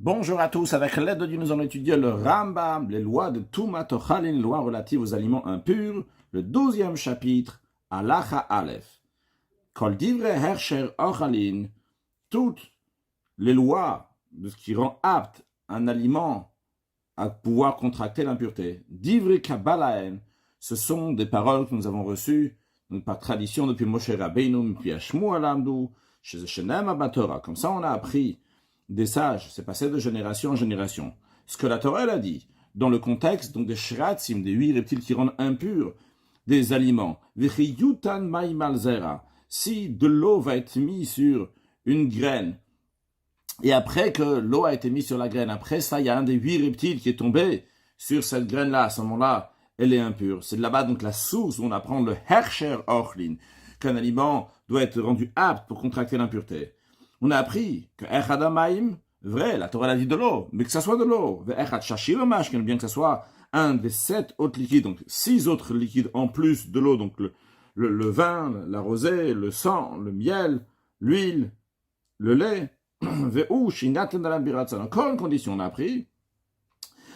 Bonjour à tous, avec l'aide de Dieu, nous allons étudier le Rambam, les lois de Tumat Ochalin, les lois relatives aux aliments impurs, le 12e chapitre, Halacha Aleph. Kol divrei hersher ochalin, toutes les lois de ce qui rend apte un aliment à pouvoir contracter l'impureté. Divrei Kabbalaen, ce sont des paroles que nous avons reçues par tradition depuis Moshe Rabbeinu, puis Shmuel Amdu, chez Shenem Abatora. Comme ça, on a appris des sages, c'est passé de génération en génération. Ce que la Torah elle a dit, dans le contexte donc des shratzim, des 8 reptiles qui rendent impurs des aliments. Si de l'eau va être mise sur une graine, et après que l'eau a été mise sur la graine, après ça, il y a un des 8 reptiles qui est tombé sur cette graine-là, à ce moment-là, elle est impure. C'est de là-bas donc la source où on apprend le hersher ochlin, qu'un aliment doit être rendu apte pour contracter l'impureté. On a appris que Echad Amaim, vrai, la Torah a dit de l'eau, mais que ça soit de l'eau. Echad Shashir Mashkin, bien que ça soit un des 7 autres liquides, donc 6 autres liquides en plus de l'eau, donc le vin, la rosée, le sang, le miel, l'huile, le lait. Encore une condition, on a appris,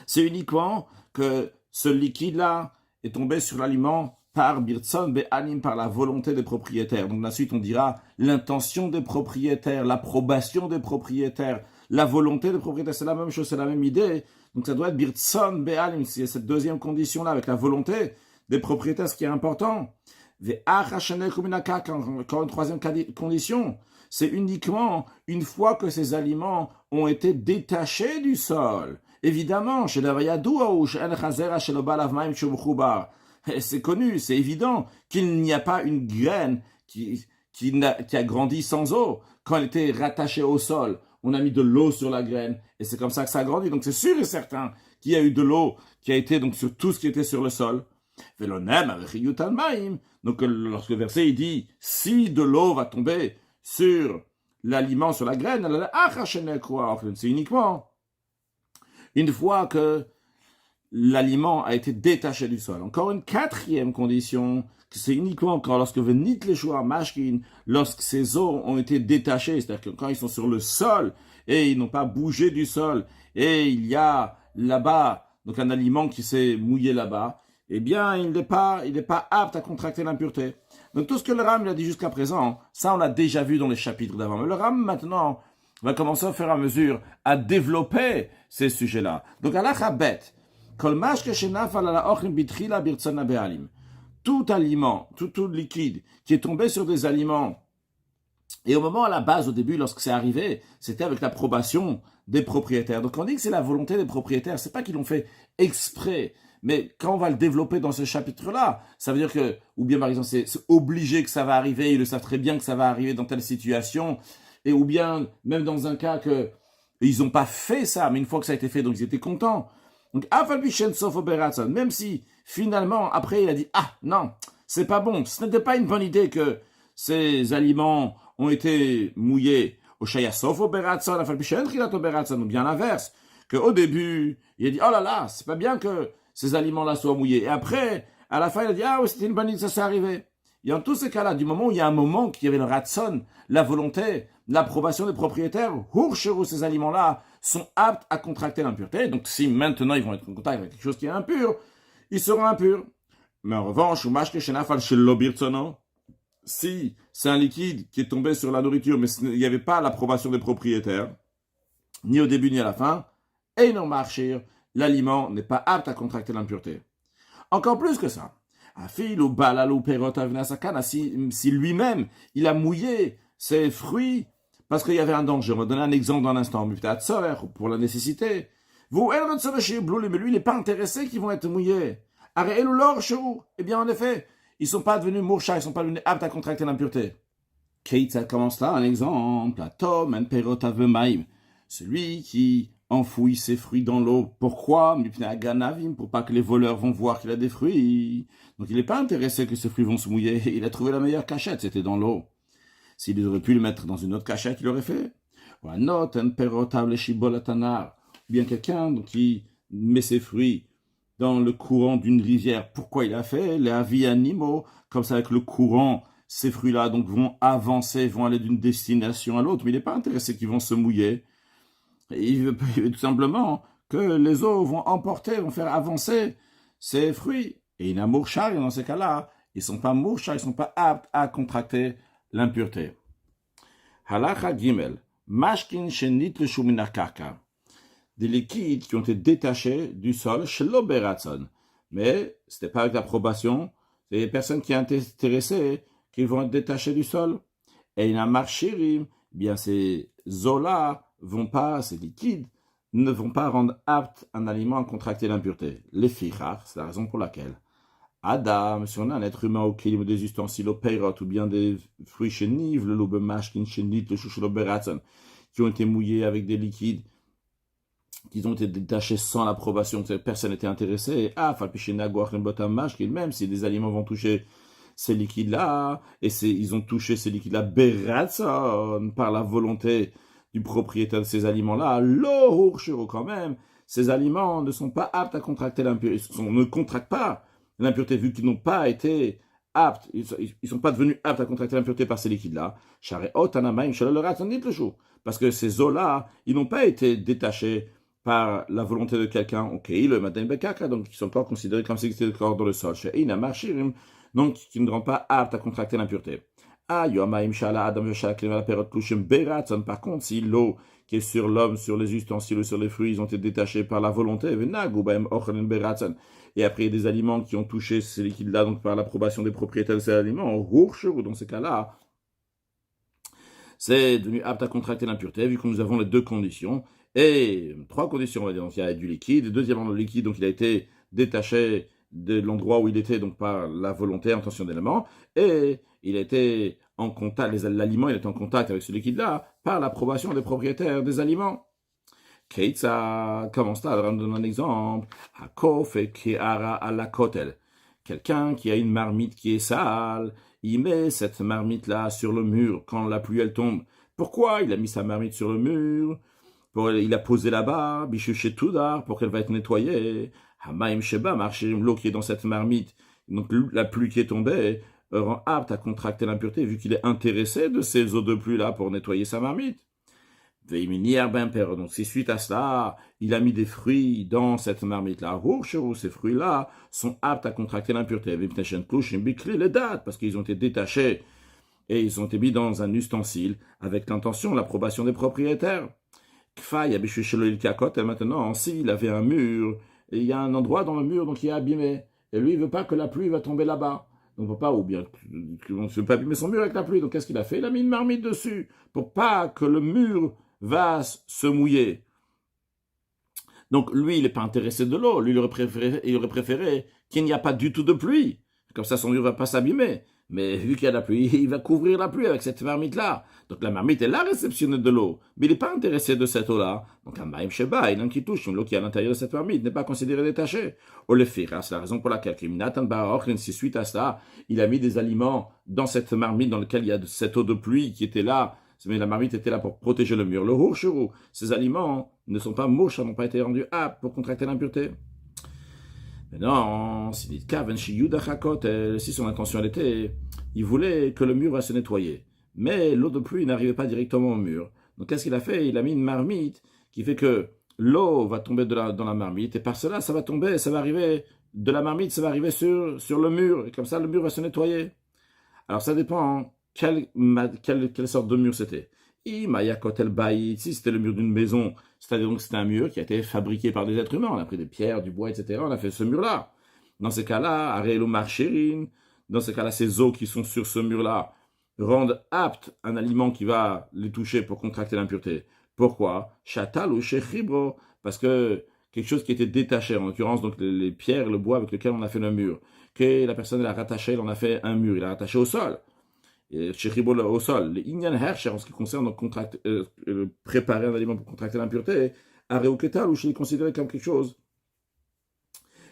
c'est uniquement que ce liquide-là est tombé sur l'aliment par Birtson Be'anim, par la volonté des propriétaires. Donc ensuite on dira l'intention des propriétaires, l'approbation des propriétaires, la volonté des propriétaires, c'est la même chose, c'est la même idée. Donc ça doit être Birtson Be'anim, c'est cette deuxième condition-là, avec la volonté des propriétaires, ce qui est important. Encore une troisième condition, c'est uniquement une fois que ces aliments ont été détachés du sol. Évidemment, c'est connu, c'est évident qu'il n'y a pas une graine qui a grandi sans eau. Quand elle était rattachée au sol, on a mis de l'eau sur la graine, et c'est comme ça que ça a grandi. Donc c'est sûr et certain qu'il y a eu de l'eau qui a été donc sur tout ce qui était sur le sol. Donc lorsque le verset il dit, si de l'eau va tomber sur l'aliment, sur la graine, c'est uniquement une fois que l'aliment a été détaché du sol. Encore une quatrième condition, c'est uniquement quand lorsque venit les choix mashkin, lorsque ces eaux ont été détachées, c'est-à-dire que quand ils sont sur le sol et ils n'ont pas bougé du sol, et il y a là-bas donc un aliment qui s'est mouillé là-bas, eh bien il n'est pas apte à contracter l'impureté. Donc tout ce que le Ram a dit jusqu'à présent, ça on l'a déjà vu dans les chapitres d'avant. Mais le Ram maintenant va commencer au fur et à mesure à développer ces sujets-là. Donc halacha bet, tout aliment, tout liquide qui est tombé sur des aliments, et au moment à la base, au début, lorsque c'est arrivé, c'était avec l'approbation des propriétaires. Donc on dit que c'est la volonté des propriétaires, c'est pas qu'ils l'ont fait exprès, mais quand on va le développer dans ce chapitre-là, ça veut dire que, ou bien par exemple c'est obligé que ça va arriver, ils le savent très bien que ça va arriver dans telle situation, et ou bien même dans un cas que ils n'ont pas fait ça, mais une fois que ça a été fait, donc ils étaient contents. Donc, même si, finalement, après, il a dit, ah, non, c'est pas bon, ce n'était pas une bonne idée que ces aliments ont été mouillés. Ou bien l'inverse, qu'au début, il a dit, oh là là, c'est pas bien que ces aliments-là soient mouillés. Et après, à la fin, il a dit, ah oui, c'était une bonne idée, ça s'est arrivé. Et en tous ces cas-là, du moment où il y a un moment qu'il y avait le ratson, la volonté, l'approbation des propriétaires, ces aliments-là sont aptes à contracter l'impureté. Donc si maintenant ils vont être en contact avec quelque chose qui est impur, ils seront impurs. Mais en revanche, si c'est un liquide qui est tombé sur la nourriture, mais il n'y avait pas l'approbation des propriétaires, ni au début ni à la fin, et non marchir, l'aliment n'est pas apte à contracter l'impureté. Encore plus que ça, si lui-même, il a mouillé ses fruits parce qu'il y avait un danger. On va donner un exemple dans un instant, mais peut-être pour la nécessité. Mais lui, il n'est pas intéressé qu'ils vont être mouillés. Eh bien, en effet, ils ne sont pas devenus mourcha, ils ne sont pas devenus aptes à contracter l'impureté. Kate, ça commence là, un exemple. Celui qui enfouit ses fruits dans l'eau. Pourquoi? Pour pas que les voleurs vont voir qu'il a des fruits. Donc il n'est pas intéressé que ses fruits vont se mouiller. Il a trouvé la meilleure cachette, c'était dans l'eau. S'il aurait pu le mettre dans une autre cachette, il l'aurait fait. Ou bien quelqu'un qui met ses fruits dans le courant d'une rivière. Pourquoi il a fait? Les avis animaux, comme ça avec le courant, ces fruits-là donc vont avancer, vont aller d'une destination à l'autre. Mais il n'est pas intéressé qu'ils vont se mouiller. Il veut tout simplement que les eaux vont emporter, vont faire avancer ces fruits. Et il y a mourchar, et dans ces cas-là, ils ne sont pas mourchar, ils ne sont pas aptes à contracter l'impureté. Halacha Gimel, Mashkin Shenit le Shuminar Karka. Des liquides qui ont été détachés du sol, Shelo Beratson. Mais ce n'était pas avec l'approbation, c'est les personnes qui sont intéressées qui vont être détachées du sol. Et il y a marchirim, bien ces eaux-là vont pas, ces liquides, ne vont pas rendre apte un aliment à contracter l'impureté. Les fichar, c'est la raison pour laquelle Adam, si on a un être humain au kilim des ustensiles au peirot, ou bien des fruits chénives, le lobe mashkin chénit, le chouchou beratson, qui ont été mouillés avec des liquides, qui ont été détachés sans l'approbation, personne n'était intéressé. Ah, même si des aliments vont toucher ces liquides-là, et ils ont touché ces liquides-là beratson, par la volonté du propriétaire de ces aliments-là, l'ohurshiro quand même, ces aliments ne sont pas aptes à contracter l'impureté, ne contractent pas l'impureté, vu qu'ils n'ont pas été aptes, ils ne sont pas devenus aptes à contracter l'impureté par ces liquides-là. Parce que ces eaux-là, ils n'ont pas été détachés par la volonté de quelqu'un, ok, le matin bekaka, donc ils ne sont pas considérés comme si c'était le corps dans le sol. Donc qui ne rendent pas aptes à contracter l'impureté. Par contre, si l'eau qui est sur l'homme, sur les ustensiles ou sur les fruits, ils ont été détachés par la volonté, et après il y a des aliments qui ont touché ces liquides-là, donc par l'approbation des propriétaires de ces aliments, dans ces cas-là, c'est devenu apte à contracter l'impureté, vu que nous avons les deux conditions, et trois conditions, on va dire. Donc il y a du liquide, deuxièmement le liquide, donc il a été détaché de l'endroit où il était, donc par la volonté, intentionnellement, et il était en contact, l'aliment il était en contact avec ce liquide-là par l'approbation des propriétaires des aliments. Keitsa, comment ça? On donne un exemple. Hakof et Kiara à la kotel. Quelqu'un qui a une marmite qui est sale, il met cette marmite-là sur le mur quand la pluie elle tombe. Pourquoi il a mis sa marmite sur le mur? Il a posé là-bas, bichuché Toudar, pour qu'elle va être nettoyée. Hamaim Sheba, l'eau qui est dans cette marmite, donc la pluie qui est tombée, rend apte à contracter l'impureté, vu qu'il est intéressé de ces eaux de pluie-là pour nettoyer sa marmite. Donc si suite à cela, il a mis des fruits dans cette marmite-là, ces fruits-là sont aptes à contracter l'impureté. Les dates, parce qu'ils ont été détachés et ils ont été mis dans un ustensile avec l'intention, l'approbation des propriétaires. Et maintenant, s'il avait un mur, et il y a un endroit dans le mur donc il est abîmé, et lui il veut pas que la pluie va tomber là-bas. Donc on peut pas, ou bien on ne veut pas abîmer son mur avec la pluie. Donc qu'est-ce qu'il a fait? Il a mis une marmite dessus pour pas que le mur va se mouiller. Donc lui, il n'est pas intéressé de l'eau. Lui, il aurait préféré qu'il n'y a pas du tout de pluie. Comme ça, son mur ne va pas s'abîmer. Mais vu qu'il y a de la pluie, il va couvrir la pluie avec cette marmite-là. Donc la marmite, elle a réceptionné de l'eau. Mais il n'est pas intéressé de cette eau-là. Donc un maïm sheba, il y en a qui touche. L'eau qui est à l'intérieur de cette marmite n'est pas considérée détachée. Au le fira, c'est la raison pour laquelle si suite à ça, il a mis des aliments dans cette marmite dans laquelle il y a cette eau de pluie qui était là. Mais la marmite était là pour protéger le mur. Le hourchurou, ces aliments ne sont pas mouches, n'ont pas été rendus aptes pour contracter l'impureté. Mais non, si son intention elle était, il voulait que le mur va se nettoyer. Mais l'eau de pluie n'arrivait pas directement au mur. Donc qu'est-ce qu'il a fait? Il a mis une marmite qui fait que l'eau va tomber dans la marmite, et par cela, ça va tomber, ça va arriver de la marmite, ça va arriver sur le mur, et comme ça, le mur va se nettoyer. Alors ça dépend quelle sorte de mur c'était. Si c'était le mur d'une maison, c'est-à-dire donc c'était un mur qui a été fabriqué par des êtres humains, on a pris des pierres, du bois, etc., on a fait ce mur-là. Dans ces cas-là, Arelo Marcherin, dans ces cas-là, ces eaux qui sont sur ce mur-là rendent apte un aliment qui va les toucher pour contracter l'impureté. Pourquoi? Chatal ou Shechibro, parce que quelque chose qui était détaché, en l'occurrence donc les pierres, le bois avec lequel on a fait le mur, que la personne l'a rattaché, elle en a fait un mur, il l'a rattaché au sol. Shechibro au sol. Les Inyan Hercher, en ce qui concerne donc préparer un aliment pour contracter l'impureté, Areoketal, ou je l'ai considéré comme quelque chose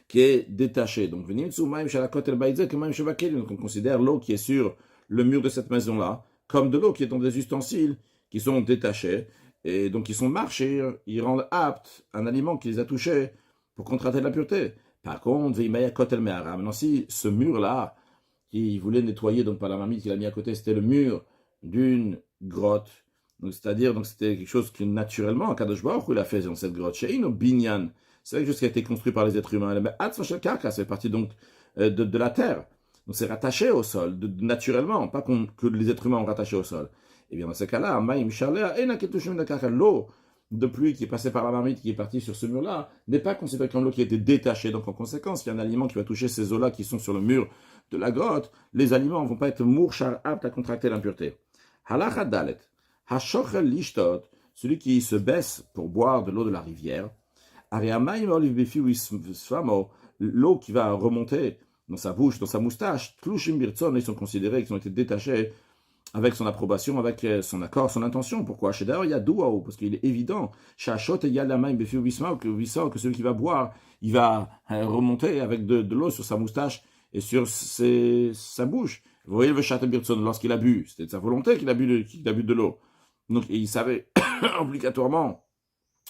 qui est détaché. Donc, on considère l'eau qui est sur le mur de cette maison-là comme de l'eau qui est dans des ustensiles qui sont détachés et donc ils sont marchés, ils rendent apte un aliment qui les a touchés pour contracter l'impureté. Par contre, maintenant si ce mur-là qu'il voulait nettoyer, donc par la marmite qu'il a mis à côté, c'était le mur d'une grotte, Donc, c'est-à-dire, donc, c'était quelque chose que naturellement, Kadosh Baruch Hu, il a fait dans cette grotte. Sheino binyan. C'est quelque chose qui a été construit par les êtres humains. Mais Atzma shel karka, c'est parti donc de la terre. Donc, c'est rattaché au sol, naturellement, pas que les êtres humains ont rattaché au sol. Et bien, dans ce cas-là, Maïm Shalea, Ena Ketushim de Karka, l'eau de pluie qui est passée par la marmite, qui est partie sur ce mur-là, n'est pas considérée comme l'eau qui a été détachée. Donc, en conséquence, il y a un aliment qui va toucher ces eaux-là qui sont sur le mur de la grotte. Les aliments ne vont pas être mourchar, aptes à contracter l'impureté. Halacha Dalet. Hashochel lishtot, celui qui se baisse pour boire de l'eau de la rivière. Ariamaim oliv befi wisfamo, l'eau qui va remonter dans sa bouche, dans sa moustache. Tlushim birtzon, ils sont considérés, qu'ils ont été détachés avec son approbation, avec son accord, son intention. Pourquoi? Chez d'ailleurs, il y a douaou, parce qu'il est évident, shachot et yalamaim befi wismao, que celui qui va boire, il va remonter avec de l'eau sur sa moustache et sur sa bouche. Vous voyez le chat birtzon, lorsqu'il a bu, c'était de sa volonté qu'il a bu de l'eau. Donc, il savait obligatoirement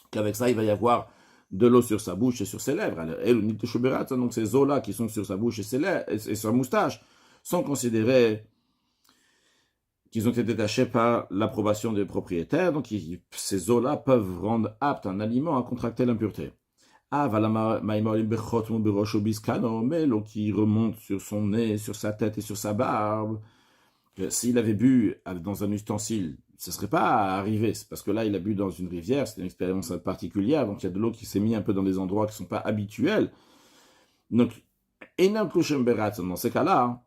qu'avec ça, il va y avoir de l'eau sur sa bouche et sur ses lèvres. Donc, ces eaux-là qui sont sur sa bouche et ses lèvres et sur sa moustache sont considérées qu'ils ont été détachés par l'approbation des propriétaires. Donc, ces eaux-là peuvent rendre apte un aliment à contracter l'impureté. Mais l'eau qui remonte sur son nez, sur sa tête et sur sa barbe, s'il avait bu dans un ustensile, ce ne serait pas arrivé. C'est parce que là, il a bu dans une rivière, c'est une expérience particulière, donc il y a de l'eau qui s'est mise un peu dans des endroits qui ne sont pas habituels. Donc, dans ces cas-là,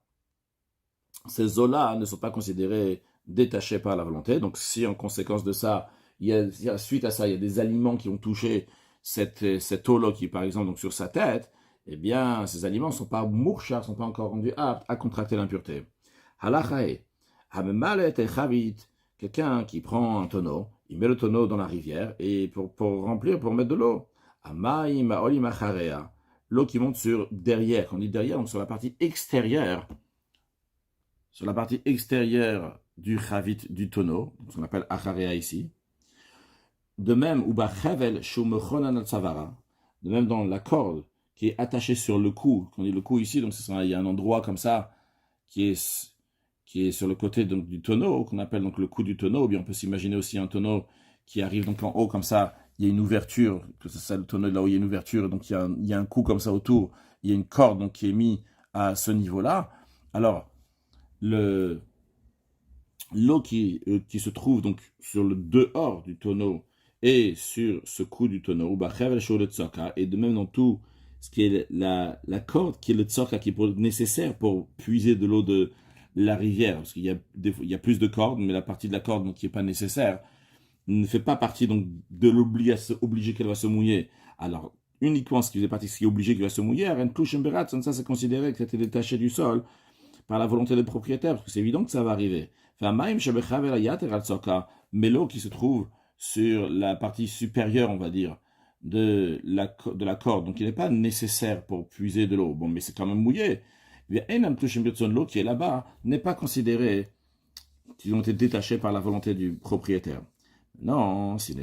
ces eaux-là ne sont pas considérées détachées par la volonté. Donc, si en conséquence de ça, suite à ça, il y a des aliments qui ont touché cette eau-là qui, par exemple, donc sur sa tête, eh bien, ces aliments ne sont pas mourchars, ne sont pas encore rendus aptes à contracter l'impureté. Halachae, hamemalet et chavit, quelqu'un qui prend un tonneau, il met le tonneau dans la rivière et pour remplir, pour mettre de l'eau. Amaim aolim acharea, l'eau qui monte sur derrière. Quand on dit derrière, donc sur la partie extérieure du chavit du tonneau, ce qu'on appelle acharea ici. De même, uba chavel shumechonan al-savara, de même dans la corde qui est attachée sur le cou. Quand on dit le cou ici, donc il y a un endroit comme ça qui est sur le côté donc, du tonneau, qu'on appelle donc le cou du tonneau, ou bien on peut s'imaginer aussi un tonneau qui arrive donc en haut comme ça, il y a une ouverture, que c'est ça le tonneau là où il y a une ouverture, donc il y a un cou comme ça autour, il y a une corde donc, qui est mise à ce niveau-là. Alors, l'eau qui se trouve donc sur le dehors du tonneau et sur ce cou du tonneau, et de même dans tout ce qui est la corde qui est le tsoka, qui est nécessaire pour puiser de l'eau de la rivière, parce qu'il y a plus de cordes, mais la partie de la corde donc, qui n'est pas nécessaire ne fait pas partie donc, de l'obligé qu'elle va se mouiller. Alors, uniquement ce qui faisait partie, ce qui est obligé qu'elle va se mouiller, ça c'est considéré que c'était détaché du sol par la volonté des propriétaires, parce que c'est évident que ça va arriver. Mais l'eau qui se trouve sur la partie supérieure, on va dire, de la corde, donc il n'est pas nécessaire pour puiser de l'eau. Bon, mais c'est quand même mouillé. L'eau qui est là-bas n'est pas considérée qu'ils ont été détachés par la volonté du propriétaire. Non, s'il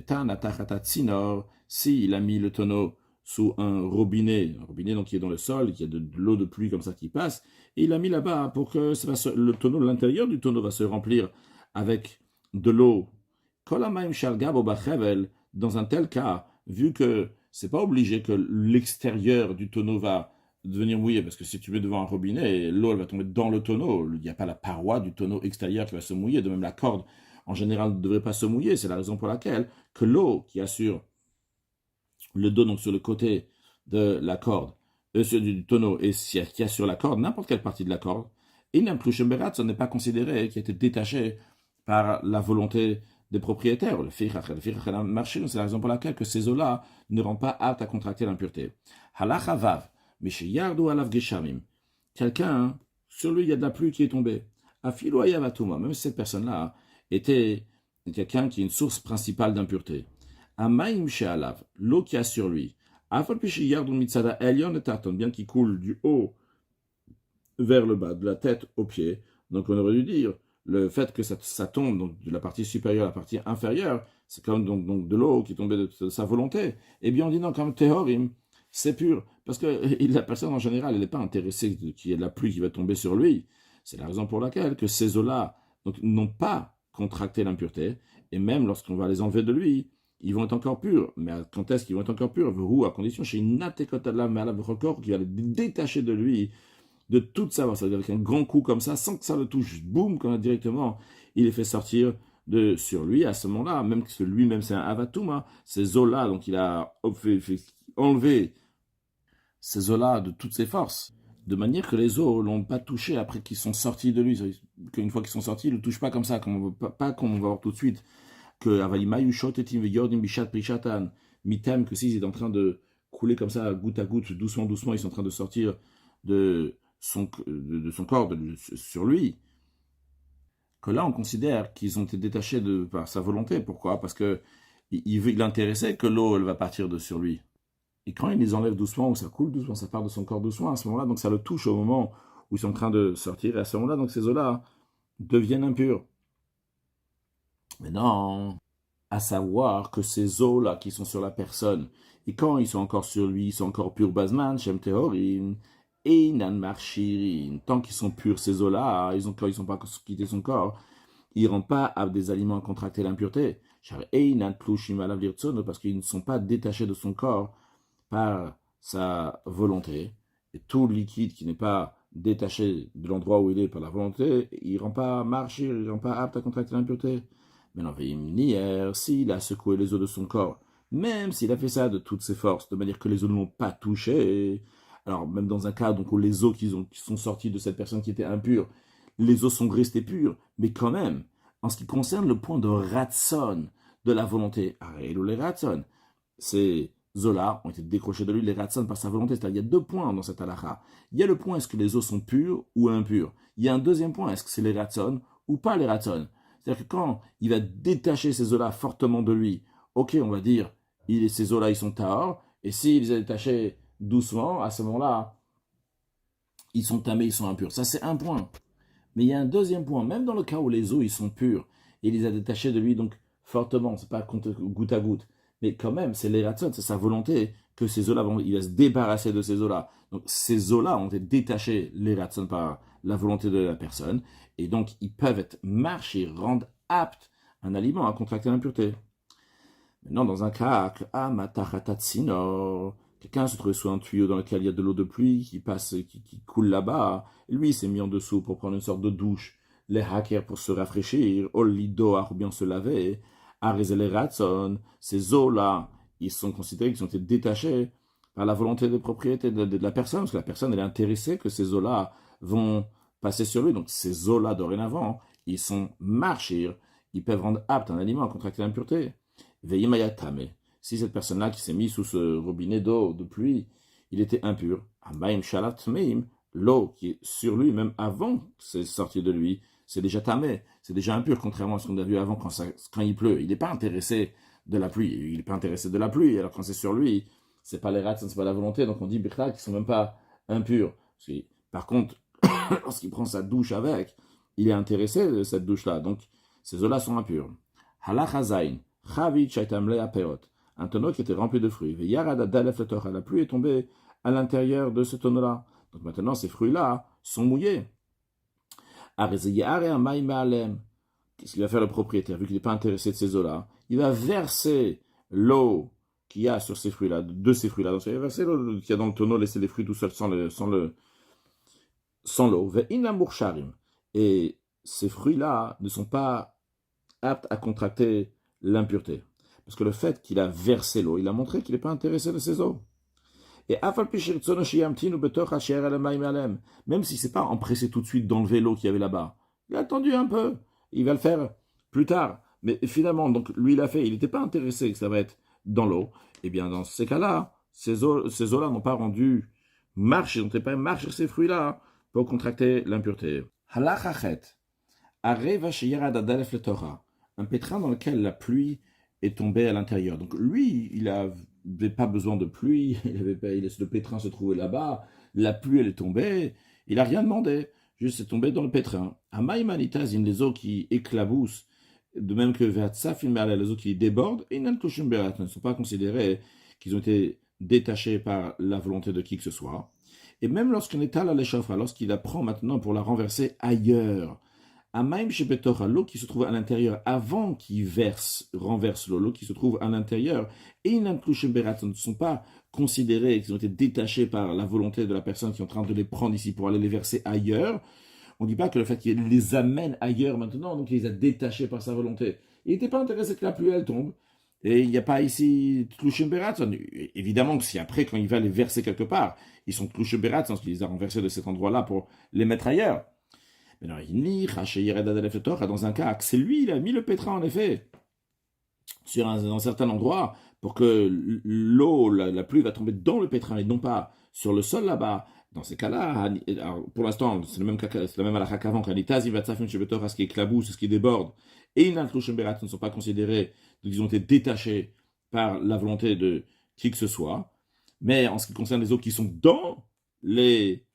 a mis le tonneau sous un robinet donc qui est dans le sol, qui a de l'eau de pluie comme ça qui passe, et il a mis là-bas pour que le tonneau, l'intérieur du tonneau va se remplir avec de l'eau. Dans un tel cas, vu que c'est pas obligé que l'extérieur du tonneau va devenir mouillé, parce que si tu mets devant un robinet, l'eau elle va tomber dans le tonneau, il n'y a pas la paroi du tonneau extérieur qui va se mouiller, de même la corde en général ne devrait pas se mouiller, c'est la raison pour laquelle que l'eau qui assure le dos, donc sur le côté de la corde, du tonneau, et qui assure la corde, n'importe quelle partie de la corde, et n'a plus Shemberat, ce n'est pas considéré qui a été détaché par la volonté des propriétaires. Le fichach marché, c'est la raison pour laquelle que ces eaux-là ne rendent pas aptes à contracter l'impureté. Halacha vav, mishiyardu alav geshamim. Quelqu'un, sur lui il y a de la pluie qui est tombée. Afilo ayavatuma, même si cette personne-là était quelqu'un qui est une source principale d'impureté. Amaim she'alav, l'eau qui a sur lui. Afal pishiyardu mitzada elyon et tarton, bien qu'il coule du haut vers le bas, de la tête aux pieds. Donc on aurait dû dire le fait que ça tombe donc, de la partie supérieure à la partie inférieure, c'est comme donc de l'eau qui tombait de sa volonté. Eh bien, on dit non, comme Tehorim, c'est pur. Parce que la personne en général, elle n'est pas intéressée qu'il y ait de la pluie qui va tomber sur lui. C'est la raison pour laquelle que ces eaux-là n'ont pas contracté l'impureté. et même lorsqu'on va les enlever de lui, ils vont être encore purs. Mais quand est-ce qu'ils vont être encore purs? Verrou, à condition, chez une atekotala malab corps qui va les détacher de lui, de toute sa force, c'est-à-dire avec un grand coup comme ça, sans que ça le touche, boum, comme directement, il les fait sortir sur lui. À ce moment-là, même que lui-même c'est un avatouma, ces eaux-là, donc il a fait enlever ces eaux-là de toutes ses forces, de manière que les eaux l'ont pas touché après qu'ils sont sortis de lui, qu'une fois qu'ils sont sortis, ils ne le touchent pas comme ça, pas comme on va voir tout de suite, que mitem, que s'ils étaient en train de couler comme ça, goutte à goutte, doucement, doucement, ils sont en train de sortir de son corps sur lui, que là on considère qu'ils ont été détachés par sa volonté. Pourquoi? Parce que il intéressait que l'eau elle va partir sur lui. Et quand il les enlève doucement, ou ça coule doucement, ça part de son corps doucement, à ce moment-là, donc ça le touche au moment où ils sont en train de sortir, et à ce moment-là, donc ces eaux-là deviennent impures. Mais non, à savoir que ces eaux-là qui sont sur la personne, et quand ils sont encore sur lui, ils sont encore purs basman, shem tehorin, et nan marchirin, tant qu'ils sont purs ces eaux-là, quand ils sont pas quitté son corps, ils ne rendent pas à des aliments à contracter l'impureté. Parce qu'ils ne sont pas détachés de son corps par sa volonté. Et tout liquide qui n'est pas détaché de l'endroit où il est par la volonté, il ne rend pas marcher, il ne rend pas apte à contracter l'impureté. Mais non, s'il a secoué les os de son corps, même s'il a fait ça de toutes ses forces, de manière que les os ne l'ont pas touché, alors même dans un cas donc, où les os qui sont sortis de cette personne qui était impure, les os sont restés purs, mais quand même, en ce qui concerne le point de ratson, de la volonté, les ratson, ces os-là ont été décrochés de lui, les ratson, par sa volonté. C'est-à-dire, il y a deux points dans cette halakha. Il y a le point, est-ce que les os sont purs ou impurs? Il y a un deuxième point, est-ce que c'est les ratson ou pas les ratson? C'est-à-dire que quand il va détacher ces eaux-là fortement de lui, ok, on va dire, ces eaux-là, ils sont tahor, et s'il les a détachés doucement, à ce moment-là, ils sont tamés, ils sont impurs. Ça, c'est un point. Mais il y a un deuxième point, même dans le cas où les eaux, ils sont purs, et il les a détachés de lui, donc fortement, c'est pas goutte à goutte, mais quand même, c'est les ratson, c'est sa volonté que ces eaux-là, il va se débarrasser de ces eaux-là. Donc ces eaux-là ont été détachées, les ratson, par la volonté de la personne, et donc ils peuvent être marchés, rendre apte un aliment à contracter l'impureté. Maintenant, dans un cas, quelqu'un se trouve sous un tuyau dans lequel il y a de l'eau de pluie qui passe, qui coule là-bas, lui il s'est mis en dessous pour prendre une sorte de douche, les hackers pour se rafraîchir, ou bien se laver, les ratson, ces eaux-là, ils sont considérés qu'ils ont été détachés par la volonté de propriété de la personne, parce que la personne elle est intéressée que ces eaux-là vont passer sur lui. Donc ces eaux-là, dorénavant, ils sont marchés, ils peuvent rendre apte un aliment à contracter l'impureté. Veimayatame. Si cette personne-là qui s'est mise sous ce robinet d'eau de pluie, il était impur, Amaim shalat meim, l'eau qui est sur lui, même avant que c'est sorti de lui, c'est déjà tamé, c'est déjà impur, contrairement à ce qu'on a vu avant quand il pleut. Il n'est pas intéressé de la pluie, il n'est pas intéressé de la pluie, alors quand c'est sur lui, c'est pas les rats, c'est pas la volonté, donc on dit Bichla qui sont même pas impurs. Par contre, lorsqu'il prend sa douche avec, il est intéressé de cette douche-là, donc ces eaux-là sont impures. Halachazain, Chavit shaitamle apeot, un tonneau qui était rempli de fruits. Yarada dalef le torah, la pluie est tombée à l'intérieur de ce tonneau-là. Donc maintenant, ces fruits-là sont mouillés. Qu'est-ce qu'il va faire le propriétaire, vu qu'il n'est pas intéressé de ces eaux-là? Il va verser l'eau qu'il y a sur ces fruits-là, de ces fruits-là. Donc il va verser l'eau qu'il y a dans le tonneau, laisser les fruits tout seuls sans l'eau. Et ces fruits-là ne sont pas aptes à contracter l'impureté. Parce que le fait qu'il a versé l'eau, il a montré qu'il n'est pas intéressé de ces eaux. Et même si c'est pas empressé tout de suite d'enlever l'eau qu'il y avait là-bas, il a attendu un peu. Il va le faire plus tard. Mais finalement, donc lui, il a fait. Il n'était pas intéressé que ça va être dans l'eau. Eh bien, dans ces cas-là, ces eaux-là n'ont pas rendu marche, n'ont pas marché ces fruits-là pour contracter l'impureté. Halachachet. Un pétrin dans lequel la pluie est tombée à l'intérieur. Donc lui, il n'avait pas besoin de pluie, le pétrin se trouvait là-bas, la pluie elle est tombée, il n'a rien demandé, juste c'est tombé dans le pétrin. Amaïmanitas, les eaux qui éclaboussent, de même que Veatsafim, les eaux qui débordent, et ne sont pas considérés qu'ils ont été détachés par la volonté de qui que ce soit. Et même lorsqu'on est à la l'échauffera, lorsqu'il apprend maintenant pour la renverser ailleurs, Amaim shebetor, l'eau qui se trouve à l'intérieur avant qu'il renverse l'eau qui se trouve à l'intérieur, et ne sont pas considérés, qu'ils ont été détachés par la volonté de la personne qui est en train de les prendre ici pour aller les verser ailleurs. On ne dit pas que le fait qu'il les amène ailleurs maintenant, donc il les a détachés par sa volonté. Il n'était pas intéressé que la pluie elle tombe. Et il n'y a pas ici Tlushim Beratson. Évidemment que si après, quand il va les verser quelque part, ils sont Tlushim Beratson, parce qu'il les a renversés de cet endroit-là pour les mettre ailleurs. Mais non, dans un cas, c'est lui, il a mis le pétrin en effet sur un certain endroit pour que l'eau, la pluie va tomber dans le pétrin et non pas sur le sol là-bas. Dans ces cas-là, pour l'instant, c'est le même halakha qu'avant, quand ce qui éclabousse, ce qui déborde, et les Tlushim Beratson ne sont pas considérés, donc ils ont été détachés par la volonté de qui que ce soit. Mais en ce qui concerne les eaux qui sont dans les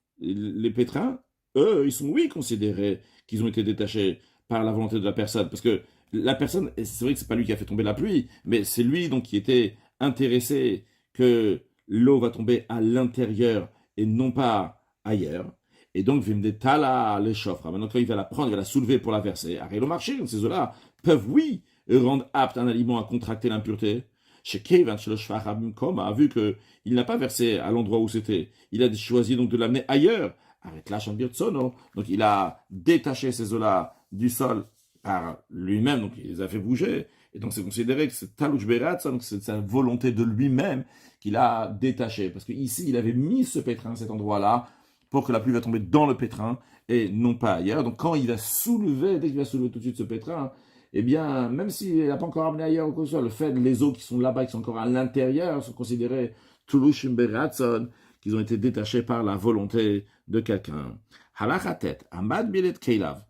pétrins, eux, ils sont, oui, considérés qu'ils ont été détachés par la volonté de la personne. Parce que la personne, c'est vrai que c'est pas lui qui a fait tomber la pluie, mais c'est lui donc qui était intéressé que l'eau va tomber à l'intérieur et non pas ailleurs. Et donc, Vimdetala les chauffres. Maintenant, quand il va la prendre, il va la soulever pour la verser. Arrête le marché, ces eaux-là peuvent, oui, rendre apte un aliment à contracter l'impureté. Chez Kevin, chez le Shvachabim Koma, vu qu'il n'a pas versé à l'endroit où c'était, il a choisi donc de l'amener ailleurs. Arrête la Shambirtsono. Donc, il a détaché ces eaux-là du sol par lui-même, donc il les a fait bouger. Et donc, c'est considéré que c'est Talouch Beratson, donc c'est sa volonté de lui-même qu'il a détaché. Parce qu'ici, il avait mis ce pétrin à cet endroit-là pour que la pluie va tomber dans le pétrin et non pas ailleurs. Donc, quand il va soulever, dès qu'il va soulever tout de suite ce pétrin, eh bien, même s'il n'a pas encore amené ailleurs ou quoi que ce soit, le fait que les eaux qui sont là-bas, qui sont encore à l'intérieur, sont considérées Toulouchim Beratson, qu'ils ont été détachés par la volonté de quelqu'un. Halachatet, Amad Bilet Keilav.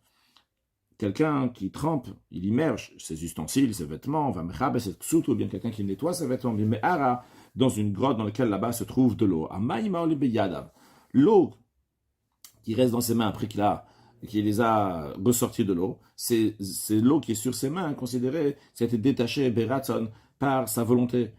Quelqu'un qui trempe, il immerge ses ustensiles, ses vêtements, va mechaber ses ksut, ou bien quelqu'un qui nettoie ses vêtements, bien mehara, dans une grotte dans laquelle là-bas se trouve de l'eau. Amaïma olibeyadav. L'eau qui reste dans ses mains après qu'il les a ressortis de l'eau, c'est l'eau qui est sur ses mains, considérée, ça a été détaché, Beratson, par sa volonté.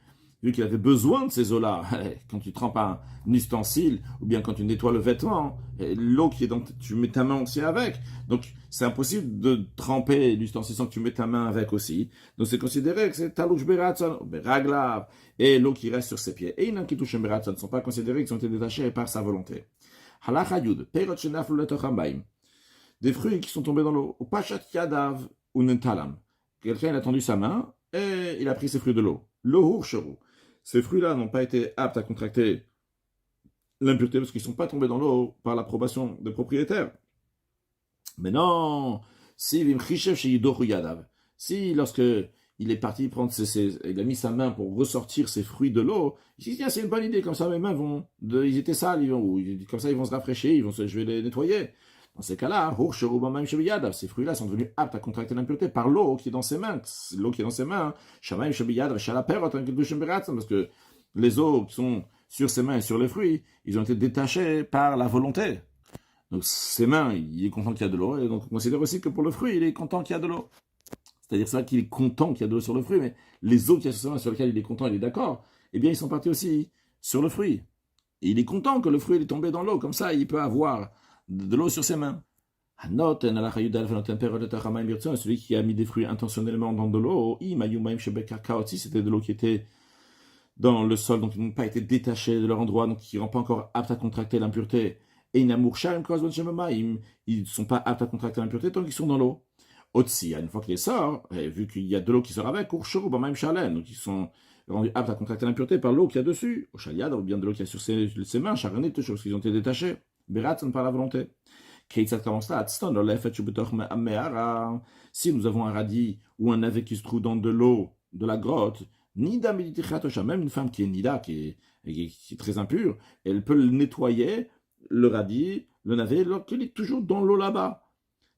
Vu qu'il avait besoin de ces eaux-là, quand tu trempes un ustensile, ou bien quand tu nettoies le vêtement, l'eau qui est dans, tu mets ta main aussi avec. Donc, c'est impossible de tremper l'ustensile sans que tu mets ta main avec aussi. Donc, c'est considéré que c'est talouch beratson, beraglav, et l'eau qui reste sur ses pieds. Et qui touche beratson ne sont pas considérés qu'ils ont été détachés par sa volonté. Halacha yud, perot shenaflu letochambaim. Des fruits qui sont tombés dans l'eau. Pachat yadav ou nentalam. Quelqu'un a tendu sa main et il a pris ses fruits de l'eau. L'eau hurcheru. Ces fruits-là n'ont pas été aptes à contracter l'impureté parce qu'ils ne sont pas tombés dans l'eau par l'approbation des propriétaires. Mais non, si lorsque il est parti prendre il a mis sa main pour ressortir ses fruits de l'eau, il s'est dit tiens c'est une bonne idée, comme ça mes mains ils étaient sales, comme ça ils vont se rafraîchir, je vais les nettoyer. Dans ces cas-là, ces fruits-là sont devenus aptes à contracter l'impureté par l'eau qui est dans ses mains. L'eau qui est dans ses mains, parce que les eaux qui sont sur ses mains et sur les fruits, ils ont été détachés par la volonté. Donc ses mains, il est content qu'il y a de l'eau, et donc on considère aussi que pour le fruit, il est content qu'il y a de l'eau. C'est-à-dire ça qu'il est content qu'il y a de l'eau sur le fruit, mais les eaux qu'il y a sur ses mains, sur lesquelles il est content, il est d'accord, eh bien ils sont partis aussi sur le fruit. Et il est content que le fruit est tombé dans l'eau, comme ça il peut avoir de l'eau sur ses mains. Celui qui a mis des fruits intentionnellement dans de l'eau, si c'était de l'eau qui était dans le sol, donc ils n'ont pas été détachés de leur endroit, donc qui ne rend pas encore apte à contracter l'impureté. Et ils ne sont pas aptes à contracter l'impureté tant qu'ils sont dans l'eau. Otsi, une fois qu'il les sort, vu qu'il y a de l'eau qui sort avec, donc ils sont rendus aptes à contracter l'impureté par l'eau qu'il y a dessus, au chaliad, ou bien de l'eau qu'il y a sur ses mains, charnit, parce qu'ils ont été détachés. Beratson par la volonté. Si nous avons un radis ou un navet qui se trouve dans de l'eau de la grotte, Nida Meditichatocha, même une femme qui est Nida, qui est très impure, elle peut le nettoyer, le radis, le navet, alors qu'il est toujours dans l'eau là-bas.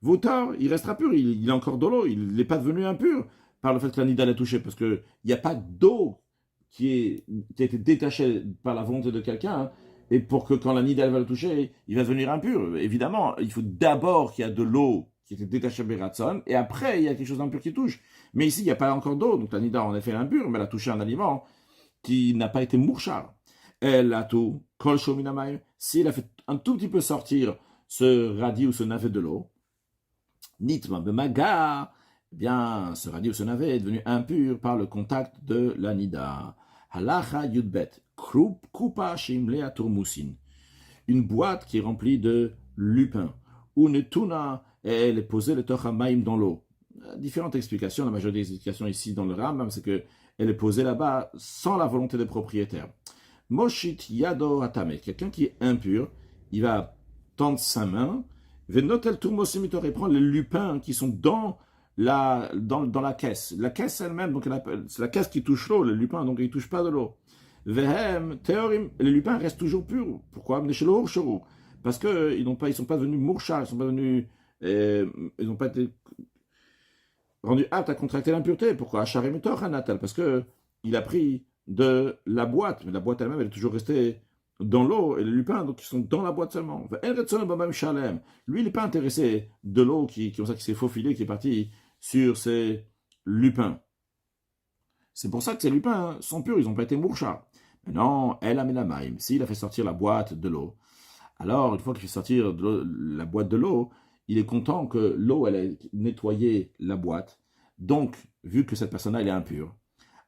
Votar, il restera pur, il est encore dans l'eau, il n'est pas devenu impur par le fait que la Nida l'a touché, parce qu'il n'y a pas d'eau qui a été détachée par la volonté de quelqu'un, hein, et pour que quand la Nida va le toucher, il va devenir impur. Évidemment, il faut d'abord qu'il y a de l'eau qui était détachée Beratson, et après, il y a quelque chose d'impur qui touche. Mais ici, il n'y a pas encore d'eau, donc la Nida en effet est impure, mais elle a touché un aliment qui n'a pas été mourchar. Elle a tout, kol shominamay, s'il a fait un tout petit peu sortir ce radis ou ce navet de l'eau, Nitma bemaga, eh bien, ce radis ou ce navet est devenu impur par le contact de la nida. Halacha yudbet, kupa shimlea turmusin. Une boîte qui est remplie de lupin. Ou netuna, elle est posée le tochamaim dans l'eau. Différentes explications, la majorité des explications ici dans le Rambam, c'est qu'elle est posée là-bas sans la volonté des propriétaires. Moshit yado hatame, quelqu'un qui est impur, il va tendre sa main, venotel turmosimitor, et prendre les lupins qui sont dans la caisse. La caisse elle-même, donc c'est la caisse qui touche l'eau, le lupin, donc il ne touche pas de l'eau. Vehem, théorim, les lupins restent toujours purs. Pourquoi? Parce qu'ils ne sont pas devenus mourchas, ils n'ont pas été rendus aptes à contracter l'impureté. Pourquoi? Parce qu'il a pris de la boîte, mais la boîte elle-même, elle est toujours restée dans l'eau, et les lupins, donc, ils sont dans la boîte seulement. Lui, il n'est pas intéressé de l'eau qui s'est faufilée, qui est partie sur ces lupins. C'est pour ça que ces lupins sont purs, ils n'ont pas été mourchas. Maintenant, elle a mis la maille. S'il a fait sortir la boîte de l'eau, alors, une fois qu'il fait sortir la boîte de l'eau, il est content que l'eau, elle a nettoyé la boîte. Donc, vu que cette personne-là, elle est impure,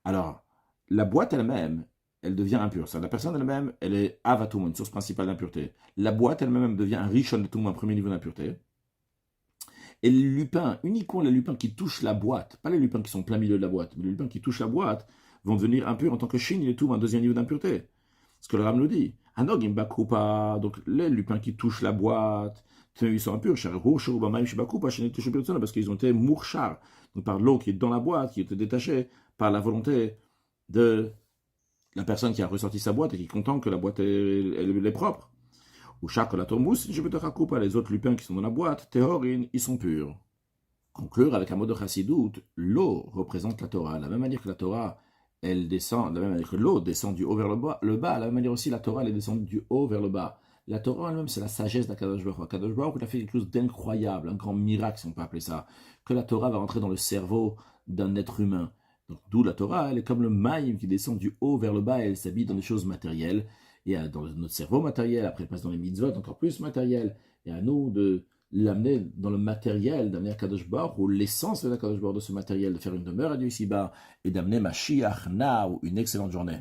alors, la boîte elle-même, elle devient impure. La personne elle-même, elle est avatum, une source principale d'impureté. La boîte elle-même devient un rishon de tout un premier niveau d'impureté. Et les lupins, uniquement les lupins qui touchent la boîte, pas les lupins qui sont plein milieu de la boîte, mais les lupins qui touchent la boîte vont devenir impurs en tant que shin, il est tout un deuxième niveau d'impureté. Ce que le Ram nous dit. Anog imbakrupa, donc les lupins qui touchent la boîte, ils sont impurs, parce qu'ils ont été mourchar, donc par l'eau qui est dans la boîte, qui était détachée par la volonté de la personne qui a ressorti sa boîte et qui est content que la boîte elle est propre. Ou chaque la tomous, je peux te racouper les autres lupins qui sont dans la boîte, théorin, ils sont purs. Conclure avec un mot de chassidout, l'eau représente la Torah. De la même manière que la Torah, elle descend, de la même manière que l'eau descend du haut vers le bas, de la même manière aussi la Torah, elle descend du haut vers le bas. La Torah elle-même, c'est la sagesse d'Akadosh Baruch Hu. Akadosh Baruch Hu, il a fait quelque chose d'incroyable, un grand miracle, si on peut appeler ça, que la Torah va rentrer dans le cerveau d'un être humain. Donc, d'où la Torah, elle est comme le maïm qui descend du haut vers le bas, et elle s'habille dans des choses matérielles. Et dans notre cerveau matériel, après elle passe dans les mitzvot, encore plus matériel. Et à nous de l'amener dans le matériel, d'amener à Kadosh Baruch Hu, ou l'essence de la Kadosh Baruch Hu, de ce matériel, de faire une demeure à Dieu ici-bas, et d'amener Mashiach Na, ou une excellente journée.